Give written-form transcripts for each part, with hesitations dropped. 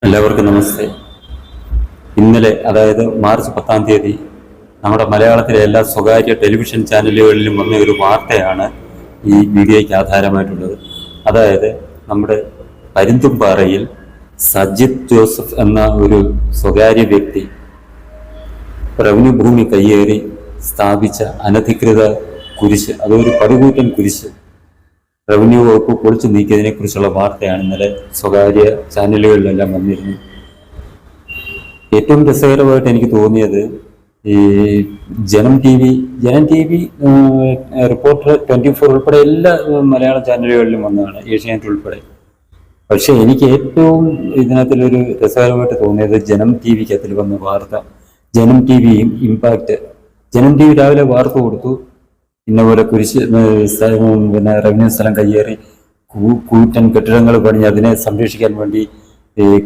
എല്ലാവർക്കും നമസ്തേ. ഇന്നലെ അതായത് മാർച്ച് 10-ാം തീയതി നമ്മുടെ മലയാളത്തിലെ എല്ലാ സ്വകാര്യ ടെലിവിഷൻ ചാനലുകളിലും വന്ന ഒരു വാർത്തയാണ് ഈ വീഡിയോയ്ക്ക് ആധാരമായിട്ടുള്ളത്. അതായത് നമ്മുടെ പരുന്തുംപാറയിൽ സജിത് ജോസഫ് എന്ന ഒരു സ്വകാര്യ വ്യക്തി റവന്യൂ ഭൂമി കയ്യേറി സ്ഥാപിച്ച അനധികൃത കുരിശ്, അതൊരു പടുകൂറ്റൻ കുരിശ് റവന്യൂ വകുപ്പ് പൊളിച്ചു നീക്കിയതിനെ കുറിച്ചുള്ള വാർത്തയാണ് ഇന്നലെ സ്വകാര്യ ചാനലുകളിലെല്ലാം വന്നിരുന്നത്. ഏറ്റവും രസകരമായിട്ട് എനിക്ക് തോന്നിയത് ഈ ജനം ടി വി റിപ്പോർട്ടർ, 24 ഉൾപ്പെടെ എല്ലാ മലയാള ചാനലുകളിലും വന്നതാണ്, ഏഷ്യാനെറ്റ് ഉൾപ്പെടെ. പക്ഷെ എനിക്ക് ഏറ്റവും ഇതിനകത്തിലൊരു രസകരമായിട്ട് തോന്നിയത് ജനം ടി വിക്ക് അതിൽ വന്ന വാർത്ത. ജനം ടി വിയും ഇമ്പാക്റ്റ്. ജനം ടി വി രാവിലെ വാർത്ത കൊടുത്തു, ഇന്നപോലെ കുരിശ് പിന്നെ റവന്യൂ സ്ഥലം കയ്യേറി കൂറ്റൻ കെട്ടിടങ്ങൾ പണിഞ്ഞ് അതിനെ സംരക്ഷിക്കാൻ വേണ്ടി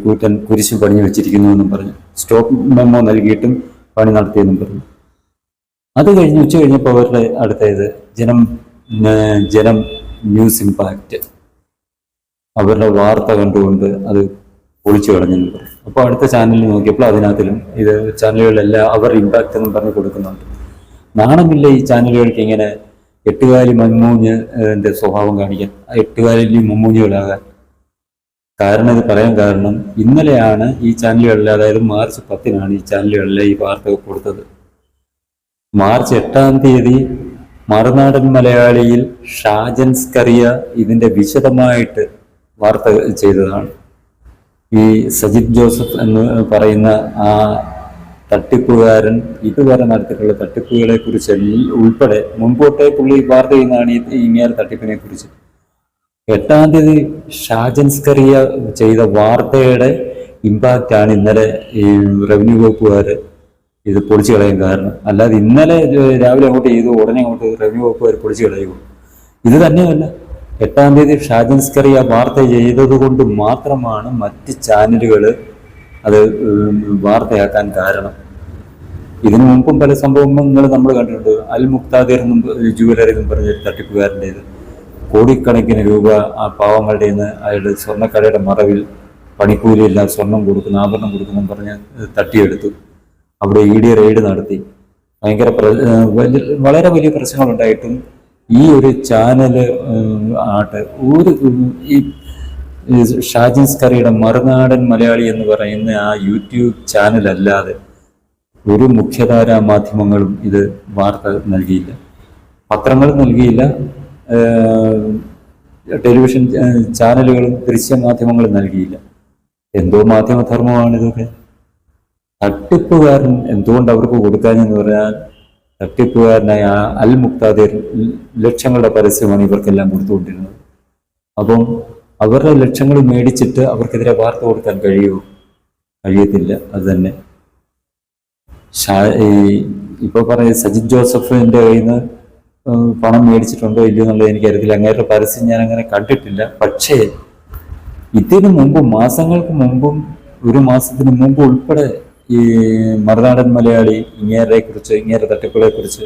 കൂറ്റൻ കുരിശ് പണിഞ്ഞു വെച്ചിരിക്കുന്നു എന്നും പറഞ്ഞു. സ്റ്റോപ്പ് മെമ്മോ നൽകിയിട്ടും പണി നടത്തിയെന്നും പറഞ്ഞു. അത് കഴിഞ്ഞ് ഉച്ച കഴിഞ്ഞപ്പോൾ അവരുടെ അടുത്തത് ജനം ന്യൂസ് ഇമ്പാക്റ്റ് അവരുടെ വാർത്ത കണ്ടുകൊണ്ട് അത് പൊളിച്ചു കളഞ്ഞെന്ന് പറഞ്ഞു. അപ്പോൾ അടുത്ത ചാനലിൽ നോക്കിയപ്പോൾ അതിനകത്തിലും ഇത് ചാനലുകളിലെല്ലാം അവർ ഇമ്പാക്റ്റ് എന്നും പറഞ്ഞ് കൊടുക്കുന്നുണ്ട്. നാണമില്ല ഈ ചാനലുകൾക്ക് ഇങ്ങനെ എട്ടുകാലി മമ്മൂഞ്ഞിന്റെ സ്വഭാവം കാണിക്കാൻ, എട്ടുകാലി മമ്മൂഞ്ഞുകളാകാൻ. കാരണം ഇത് പറയാൻ കാരണം, ഇന്നലെയാണ് ഈ ചാനലുകളിൽ, അതായത് മാർച്ച് 10-നാണ് ഈ ചാനലുകളിലെ ഈ വാർത്ത കൊടുത്തത്. മാർച്ച് 8-ാം തീയതി മറുനാടൻ മലയാളിയിൽ ഷാജൻ സ്കറിയ ഇതിന്റെ വിശദമായിട്ട് വാർത്ത ചെയ്തതാണ്. ഈ സജിത് ജോസഫ് എന്ന് പറയുന്ന ആ തട്ടിപ്പുകാരൻ ഇതുവരെ നടത്തിയിട്ടുള്ള തട്ടിപ്പുകളെ കുറിച്ച് ഉൾപ്പെടെ മുൻപോട്ടേ പുള്ളി വാർത്ത ചെയ്യുന്നതാണ് ഇങ്ങനെ തട്ടിപ്പിനെ കുറിച്ച്. 8-ാം തീയതി ഷാജൻ സ്കറിയ ചെയ്ത വാർത്തയുടെ ഇമ്പാക്റ്റ് ആണ് ഇന്നലെ ഈ റവന്യൂ വകുപ്പുകാർ ഇത് പൊളിച്ചു കളയാൻ കാരണം. അല്ലാതെ ഇന്നലെ രാവിലെ അങ്ങോട്ട് ചെയ്തു ഉടനെ അങ്ങോട്ട് റവന്യൂ വകുപ്പുകാർ പൊളിച്ചു കളയുമോ? ഇത് തന്നെയല്ല, 8-ാം തീയതി ഷാജൻ സ്കറിയ വാർത്ത ചെയ്തത് കൊണ്ട് മാത്രമാണ് മറ്റ് ചാനലുകൾ അത് വാർത്തയാക്കാൻ കാരണം. ഇതിനു മുമ്പും പല സംഭവങ്ങൾ നമ്മൾ കണ്ടിട്ടുണ്ട്. അൽ മുക്താദിർ എന്നും ജുവലറി എന്നും പറഞ്ഞ തട്ടിപ്പുകാരൻ്റേത് കോടിക്കണക്കിന് രൂപ ആ പാവങ്ങളുടെ നിന്ന് അയാളുടെ സ്വർണ്ണക്കടയുടെ മറവിൽ പണിക്കൂലിയില്ല സ്വർണം കൊടുക്കുന്നു, ആഭരണം കൊടുക്കുന്നു പറഞ്ഞ് തട്ടിയെടുത്തു. അവിടെ ED റെയ്ഡ് നടത്തി. വളരെ വലിയ പ്രശ്നങ്ങളുണ്ടായിട്ടും ഈ ഒരു ചാനല് ഈ ഷാജൻ സ്കറിയുടെ മറുനാടൻ മലയാളി എന്ന് പറയുന്ന ആ യൂട്യൂബ് ചാനൽ അല്ലാതെ ഒരു മുഖ്യധാരാ മാധ്യമങ്ങളും ഇത് വാർത്ത നൽകിയില്ല, പത്രങ്ങൾ നൽകിയില്ല, ടെലിവിഷൻ ചാനലുകളും ദൃശ്യമാധ്യമങ്ങളും നൽകിയില്ല. എന്തോ മാധ്യമധർമ്മമാണിതൊക്കെ. തട്ടിപ്പുകാരൻ എന്തുകൊണ്ട് അവർക്ക് കൊടുക്കാനെന്ന് പറഞ്ഞാൽ, തട്ടിപ്പുകാരനായ അൽ മുക്താദിർ ലക്ഷങ്ങളുടെ പരസ്യമാണ് ഇവർക്കെല്ലാം കൊടുത്തുകൊണ്ടിരുന്നത്. അപ്പം അവരുടെ ലക്ഷങ്ങൾ മേടിച്ചിട്ട് അവർക്കെതിരെ വാർത്ത കൊടുക്കാൻ കഴിയുമോ? കഴിയത്തില്ല. അത് തന്നെ ഇപ്പൊ പറയുന്നത് സജിത് ജോസഫിന്റെ കയ്യിൽ നിന്ന് പണം മേടിച്ചിട്ടുണ്ടോ ഇല്ലയോ എന്നുള്ളത് എനിക്കറിയത്തില്ല. അങ്ങേരുടെ പരസ്യം ഞാൻ അങ്ങനെ കണ്ടിട്ടില്ല. പക്ഷേ ഇതിനു മുമ്പും, മാസങ്ങൾക്ക് മുമ്പും, ഒരു മാസത്തിന് മുമ്പ് ഉൾപ്പെടെ ഈ മറുനാടൻ മലയാളി ഇങ്ങേരെ തട്ടിപ്പുകളെ കുറിച്ച്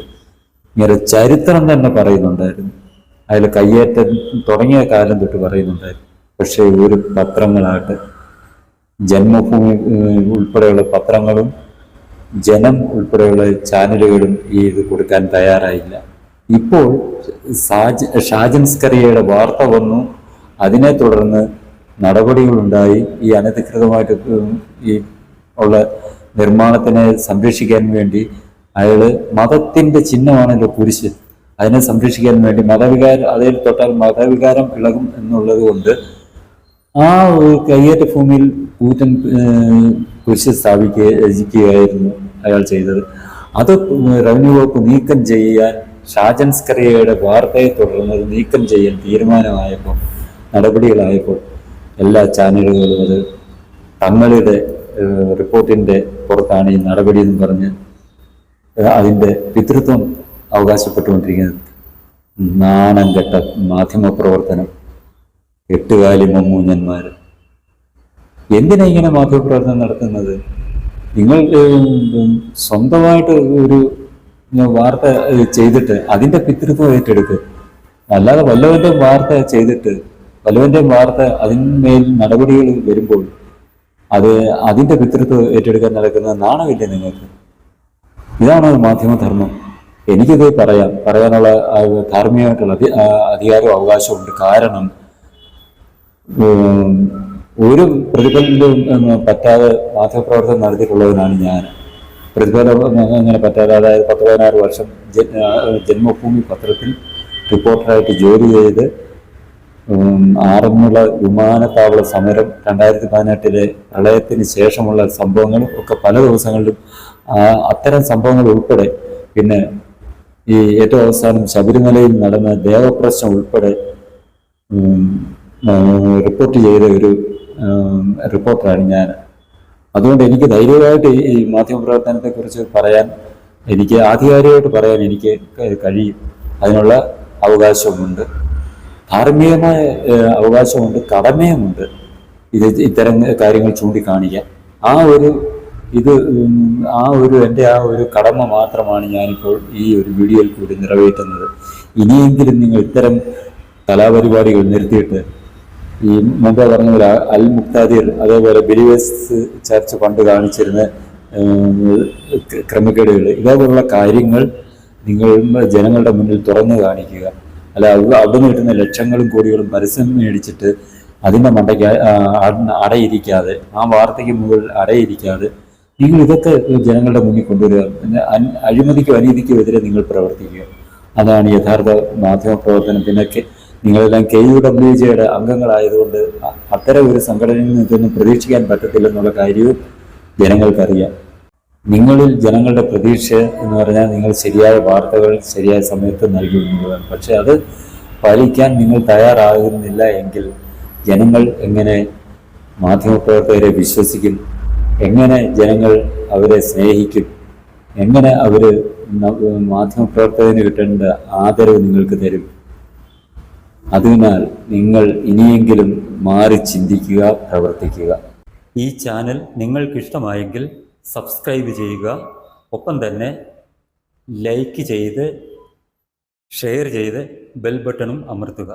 ഇങ്ങനെ ചരിത്രം തന്നെ പറയുന്നുണ്ടായിരുന്നു. അതിൽ കയ്യേറ്റം തുടങ്ങിയ കാലം തൊട്ട് പറയുന്നുണ്ടായിരുന്നു. പക്ഷേ ഒരു പത്രങ്ങളാകട്ടെ, ജന്മഭൂമി ഉൾപ്പെടെയുള്ള പത്രങ്ങളും ജനം ഉൾപ്പെടെയുള്ള ചാനലുകളും ഈ ഇത് കൊടുക്കാൻ തയ്യാറായില്ല. ഇപ്പോൾ ഷാജൻ സ്കറിയയുടെ വാർത്ത വന്നു. അതിനെ തുടർന്ന് നടപടികളുണ്ടായി. ഈ അനധികൃതമായിട്ട് ഈ ഉള്ള നിർമ്മാണത്തിനെ സംരക്ഷിക്കാൻ വേണ്ടി അയാള് മതത്തിന്റെ ചിഹ്നമാണല്ലോ കുരിശ്, അതിനെ സംരക്ഷിക്കാൻ വേണ്ടി അതിൽ തൊട്ടാൽ മതവികാരം ഇളകും എന്നുള്ളത് കൊണ്ട് ആ കയ്യേറ്റ ഭൂമിയിൽ കൂറ്റൻ കുരിശ് സ്ഥാപിക്കുകയായിരുന്നു അയാൾ ചെയ്തത്. അത് റവന്യൂ വകുപ്പ് നീക്കം ചെയ്യാൻ, ഷാജൻ സ്കറിയയുടെ വാർത്തയെ തുടർന്ന് നീക്കം ചെയ്യാൻ തീരുമാനമായപ്പോൾ, നടപടികളായപ്പോൾ എല്ലാ ചാനലുകളും അത് തങ്ങളുടെ റിപ്പോർട്ടിന്റെ പുറത്താണ് ഈ നടപടി എന്ന് പറഞ്ഞ് അതിന്റെ പിതൃത്വം അവകാശപ്പെട്ടുകൊണ്ടിരിക്കുന്നത്. നാണം കെട്ട മാധ്യമ പ്രവർത്തനം, എട്ടുകാലി മമ്മൂഞ്ഞന്മാർ. എന്തിനാ ഇങ്ങനെ മാധ്യമപ്രവർത്തനം നടത്തുന്നത്? നിങ്ങൾ സ്വന്തമായിട്ട് ഒരു വാർത്ത ചെയ്തിട്ട് അതിന്റെ പിതൃത്വം ഏറ്റെടുക്കുക. അല്ലാതെ വല്ലവന്റെ വാർത്ത ചെയ്തിട്ട് വല്ലവന്റെ വാർത്ത അതിന്മേൽ നടപടികൾ വരുമ്പോൾ അത് അതിൻ്റെ പിതൃത്വം ഏറ്റെടുക്കാൻ നടക്കുന്ന നാണമില്ലേ നിങ്ങൾക്ക്? ഇതാണ് മാധ്യമധർമ്മം. എനിക്കിത് പറയാനുള്ള ധാർമ്മികമായിട്ടുള്ള അധികാരവും അവകാശമുണ്ട്. കാരണം ഒരു പ്രതിഫലവും പറ്റാതെ മാധ്യമപ്രവർത്തനം നടത്തിയിട്ടുള്ളവനാണ് ഞാൻ. പ്രതിഫലം അങ്ങനെ പറ്റാതെ, അതായത് 16 വർഷം ജന്മഭൂമി പത്രത്തിൽ റിപ്പോർട്ടറായിട്ട് ജോലി ചെയ്ത്, ആറന്മുള വിമാനത്താവള സമരം 2018 പ്രളയത്തിന് ശേഷമുള്ള സംഭവങ്ങൾ ഒക്കെ പല ദിവസങ്ങളിലും അത്തരം സംഭവങ്ങൾ ഉൾപ്പെടെ, പിന്നെ ഈ ഏറ്റവും അവസാനം ശബരിമലയിൽ നടന്ന ദേവപ്രശ്നം ഉൾപ്പെടെ റിപ്പോർട്ട് ചെയ്ത ഒരു റിപ്പോർട്ടറാണ് ഞാൻ. അതുകൊണ്ട് എനിക്ക് ധൈര്യമായിട്ട് ഈ മാധ്യമപ്രവർത്തനത്തെക്കുറിച്ച് പറയാൻ, എനിക്ക് ആധികാരികമായിട്ട് പറയാൻ എനിക്ക് കഴിയും. അതിനുള്ള അവകാശമുണ്ട്, ധാർമ്മികമായ അവകാശമുണ്ട്, കടമയുമുണ്ട്. ഇത്തരം കാര്യങ്ങൾ ചൂണ്ടിക്കാണിക്കാൻ എൻ്റെ ആ ഒരു കടമ മാത്രമാണ് ഞാനിപ്പോൾ ഈ ഒരു വീഡിയോയിൽ കൂടി നിറവേറ്റുന്നത്. ഇനിയെങ്കിലും നിങ്ങൾ ഇത്തരം കലാപരിപാടികൾ നിർത്തിയിട്ട്, ഈ മുമ്പ് പറഞ്ഞ പോലെ അൽ മുക്താദിർ, അതേപോലെ ബിലീവേഴ്സ് ചർച്ച് പണ്ട് കാണിച്ചിരുന്ന ക്രമക്കേടുകൾ, ഇതേപോലുള്ള കാര്യങ്ങൾ നിങ്ങൾ ജനങ്ങളുടെ മുന്നിൽ തുറന്നു കാണിക്കുക. അല്ല, അവിടെ നിന്ന് കിട്ടുന്ന ലക്ഷങ്ങളും കോടികളും പരസ്യം മേടിച്ചിട്ട് അതിൻ്റെ മണ്ടയ്ക്ക് അടയിരിക്കാതെ, ആ വാർത്തയ്ക്ക് മുകളിൽ അടയിരിക്കാതെ നിങ്ങൾ ഇതൊക്കെ ജനങ്ങളുടെ മുന്നിൽ കൊണ്ടുവരിക. പിന്നെ അഴിമതിക്കും അനീതിക്കും എതിരെ നിങ്ങൾ പ്രവർത്തിക്കുക. അതാണ് യഥാർത്ഥ മാധ്യമ പ്രവർത്തനം. പിന്നെ നിങ്ങളെല്ലാം KUWJ അംഗങ്ങളായതുകൊണ്ട് അത്തരം ഒരു സംഘടനയിൽ നിന്നൊന്നും പ്രതീക്ഷിക്കാൻ പറ്റത്തില്ലെന്നുള്ള കാര്യവും ജനങ്ങൾക്കറിയാം. നിങ്ങളിൽ ജനങ്ങളുടെ പ്രതീക്ഷ എന്ന് പറഞ്ഞാൽ നിങ്ങൾ ശരിയായ വാർത്തകൾ ശരിയായ സമയത്ത് നൽകുന്നതാണ്. പക്ഷെ അത് പാലിക്കാൻ നിങ്ങൾ തയ്യാറാകുന്നില്ല എങ്കിൽ ജനങ്ങൾ എങ്ങനെ മാധ്യമപ്രവർത്തകരെ വിശ്വസിക്കും? എങ്ങനെ ജനങ്ങൾ അവരെ സ്നേഹിക്കും? എങ്ങനെ അവർ മാധ്യമപ്രവർത്തകന് കിട്ടേണ്ട ആദരവ് നിങ്ങൾക്ക് തരും? അതിനാൽ നിങ്ങൾ ഇനിയെങ്കിലും മാറി ചിന്തിക്കുക, പ്രവർത്തിക്കുക. ഈ ചാനൽ നിങ്ങൾക്കിഷ്ടമായെങ്കിൽ സബ്സ്ക്രൈബ് ചെയ്യുക. ഒപ്പം തന്നെ ലൈക്ക് ചെയ്ത് ഷെയർ ചെയ്ത് ബെൽ ബട്ടണും അമർത്തുക.